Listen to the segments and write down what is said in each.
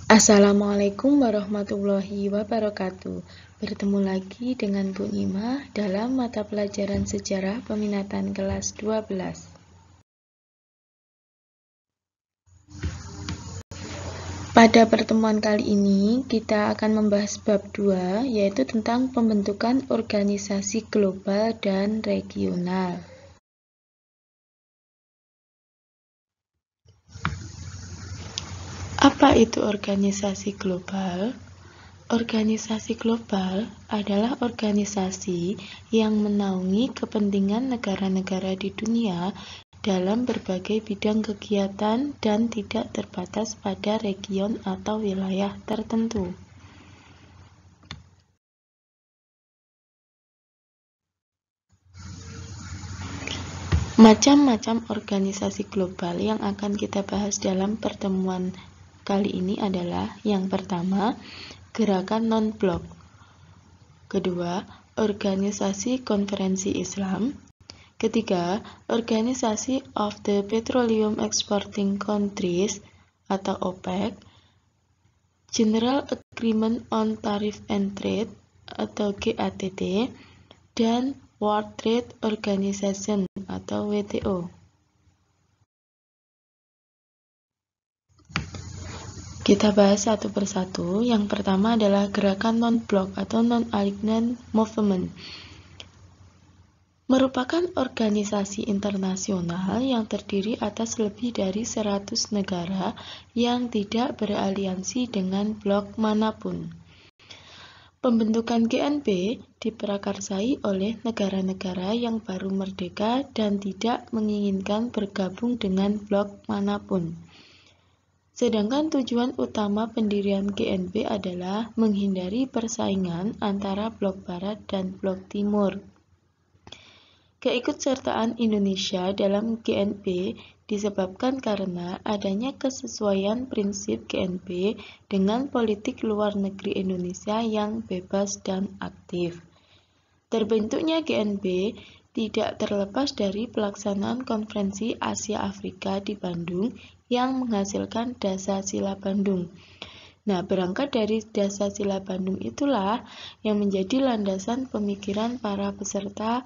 Assalamualaikum warahmatullahi wabarakatuh. Bertemu lagi dengan Bu Nima dalam mata pelajaran sejarah peminatan kelas 12. Pada pertemuan kali ini, kita akan membahas bab 2, yaitu tentang pembentukan organisasi global dan regional. Apa itu organisasi global? Organisasi global adalah organisasi yang menaungi kepentingan negara-negara di dunia dalam berbagai bidang kegiatan dan tidak terbatas pada region atau wilayah tertentu. Macam-macam organisasi global yang akan kita bahas dalam pertemuan kali ini adalah: yang pertama, gerakan non-blok; kedua, organisasi konferensi Islam; ketiga, Organisasi of the Petroleum Exporting Countries atau OPEC; General Agreement on Tariff and Trade atau GATT; dan World Trade Organization atau WTO. Kita bahas satu persatu. Yang pertama adalah gerakan non-blok atau non-aligned movement. Merupakan organisasi internasional yang terdiri atas lebih dari 100 negara yang tidak beraliansi dengan blok manapun. Pembentukan GNP diprakarsai oleh negara-negara yang baru merdeka dan tidak menginginkan bergabung dengan blok manapun. Sedangkan tujuan utama pendirian GNP adalah menghindari persaingan antara blok barat dan blok timur. Keikutsertaan Indonesia dalam GNP disebabkan karena adanya kesesuaian prinsip GNP dengan politik luar negeri Indonesia yang bebas dan aktif. Terbentuknya GNP tidak terlepas dari pelaksanaan Konferensi Asia Afrika di Bandung yang menghasilkan Dasar-Sila Bandung. Nah, berangkat dari Dasar-Sila Bandung itulah yang menjadi landasan pemikiran para peserta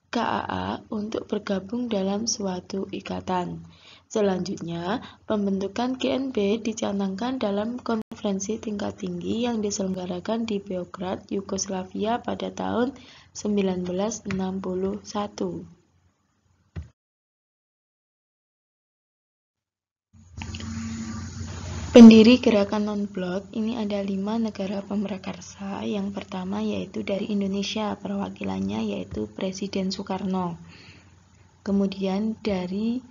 KAA untuk bergabung dalam suatu ikatan. Selanjutnya, pembentukan GNP dicanangkan dalam konferensi tingkat tinggi yang diselenggarakan di Beograd, Yugoslavia pada tahun 1961. Pendiri gerakan non-blok ini ada 5 negara pemrakarsa. Yang pertama yaitu dari Indonesia, perwakilannya yaitu Presiden Soekarno. Kemudian dari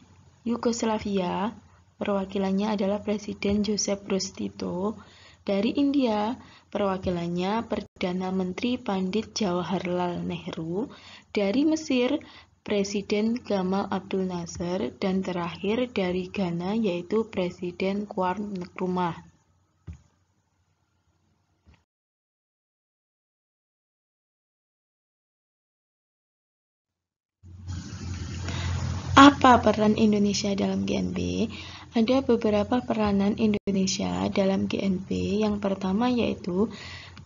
Yugoslavia, perwakilannya adalah Presiden Joseph Broz Tito. Dari India, perwakilannya Perdana Menteri Pandit Jawaharlal Nehru. Dari Mesir, Presiden Gamal Abdul Nasser, dan terakhir dari Ghana yaitu Presiden Kwame Nkrumah. Apa peran Indonesia dalam GNP? Ada beberapa peranan Indonesia dalam GNP. Yang pertama yaitu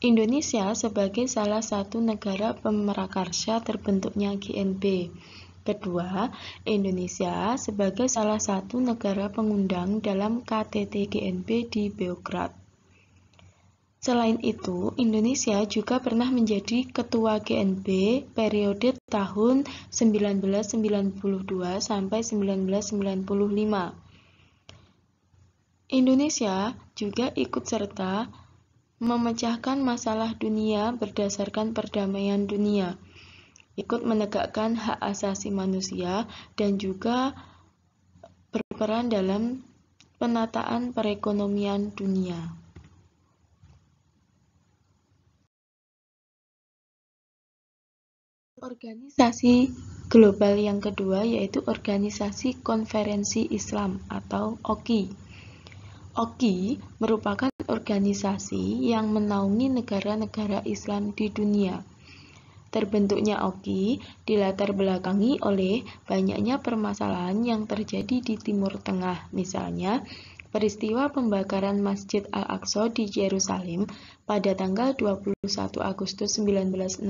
Indonesia sebagai salah satu negara pemrakarsa terbentuknya GNP. Kedua, Indonesia sebagai salah satu negara pengundang dalam KTT GNP di Beograd. Selain itu, Indonesia juga pernah menjadi ketua GNP periode tahun 1992 sampai 1995. Indonesia juga ikut serta memecahkan masalah dunia berdasarkan perdamaian dunia, ikut menegakkan hak asasi manusia, dan juga berperan dalam penataan perekonomian dunia. Organisasi global yang kedua yaitu Organisasi Konferensi Islam atau OKI. OKI merupakan organisasi yang menaungi negara-negara Islam di dunia. Terbentuknya OKI dilatar belakangi oleh banyaknya permasalahan yang terjadi di Timur Tengah, misalnya peristiwa pembakaran Masjid Al-Aqsa di Yerusalem pada tanggal 21 Agustus 1969.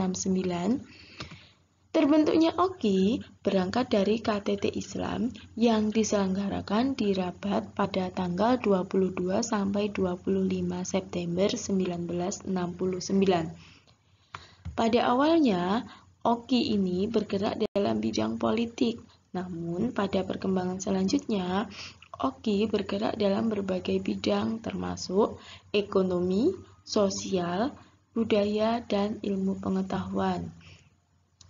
Terbentuknya OKI berangkat dari KTT Islam yang diselenggarakan di Rabat pada tanggal 22 sampai 25 September 1969. Pada awalnya, OKI ini bergerak dalam bidang politik, namun pada perkembangan selanjutnya, OKI bergerak dalam berbagai bidang termasuk ekonomi, sosial, budaya, dan ilmu pengetahuan.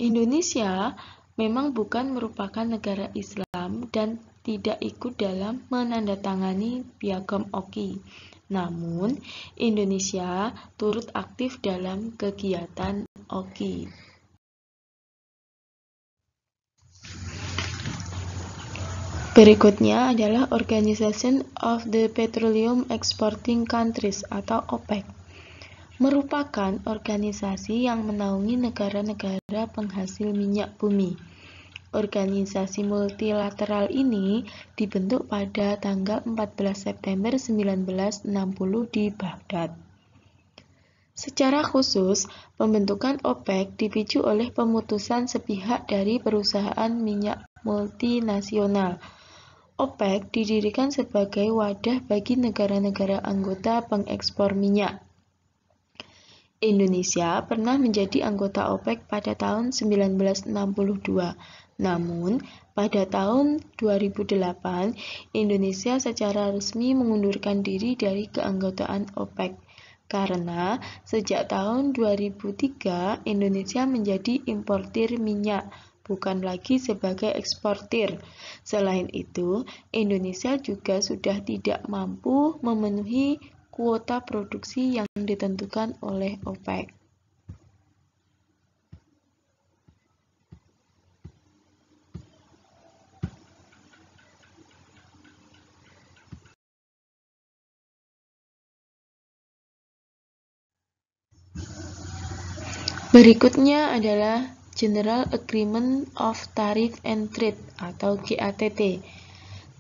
Indonesia memang bukan merupakan negara Islam dan tidak ikut dalam menandatangani Piagam OKI. Namun, Indonesia turut aktif dalam kegiatan OKI. Berikutnya adalah Organization of the Petroleum Exporting Countries atau OPEC. Merupakan organisasi yang menaungi negara-negara penghasil minyak bumi. Organisasi multilateral ini dibentuk pada tanggal 14 September 1960 di Baghdad. Secara khusus, pembentukan OPEC dipicu oleh pemutusan sepihak dari perusahaan minyak multinasional. OPEC didirikan sebagai wadah bagi negara-negara anggota pengekspor minyak. Indonesia pernah menjadi anggota OPEC pada tahun 1962. Namun, pada tahun 2008, Indonesia secara resmi mengundurkan diri dari keanggotaan OPEC. Karena sejak tahun 2003, Indonesia menjadi importir minyak, bukan lagi sebagai eksportir. Selain itu, Indonesia juga sudah tidak mampu memenuhi kuota produksi yang ditentukan oleh OPEC. Berikutnya adalah General Agreement of Tariff and Trade atau GATT.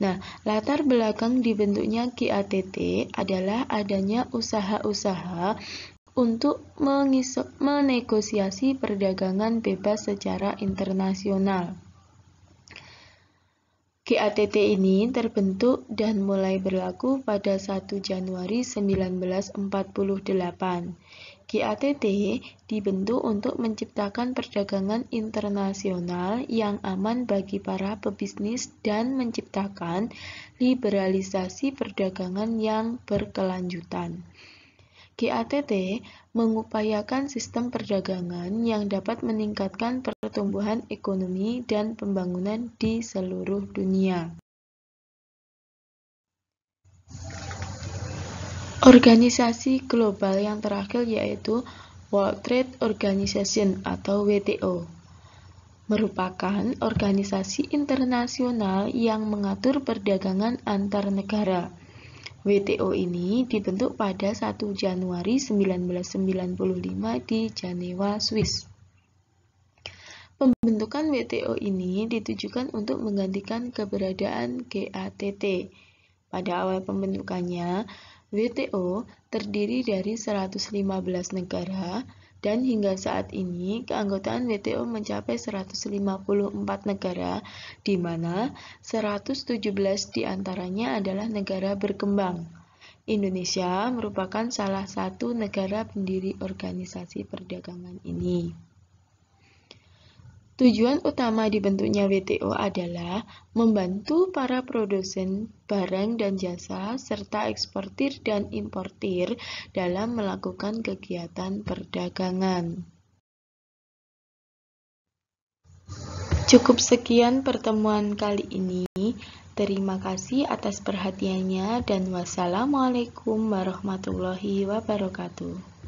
Nah, latar belakang dibentuknya GATT adalah adanya usaha-usaha untuk menegosiasi perdagangan bebas secara internasional. GATT ini terbentuk dan mulai berlaku pada 1 Januari 1948. GATT dibentuk untuk menciptakan perdagangan internasional yang aman bagi para pebisnis dan menciptakan liberalisasi perdagangan yang berkelanjutan. GATT mengupayakan sistem perdagangan yang dapat meningkatkan pertumbuhan ekonomi dan pembangunan di seluruh dunia. Organisasi global yang terakhir yaitu World Trade Organization atau WTO. Merupakan organisasi internasional yang mengatur perdagangan antar negara. WTO ini dibentuk pada 1 Januari 1995 di Jenewa, Swiss. Pembentukan WTO ini ditujukan untuk menggantikan keberadaan GATT. Pada awal pembentukannya, WTO terdiri dari 115 negara dan hingga saat ini keanggotaan WTO mencapai 154 negara, di mana 117 diantaranya adalah negara berkembang. Indonesia merupakan salah satu negara pendiri organisasi perdagangan ini. Tujuan utama dibentuknya WTO adalah membantu para produsen barang dan jasa serta eksportir dan importir dalam melakukan kegiatan perdagangan. Cukup sekian pertemuan kali ini. Terima kasih atas perhatiannya dan wassalamualaikum warahmatullahi wabarakatuh.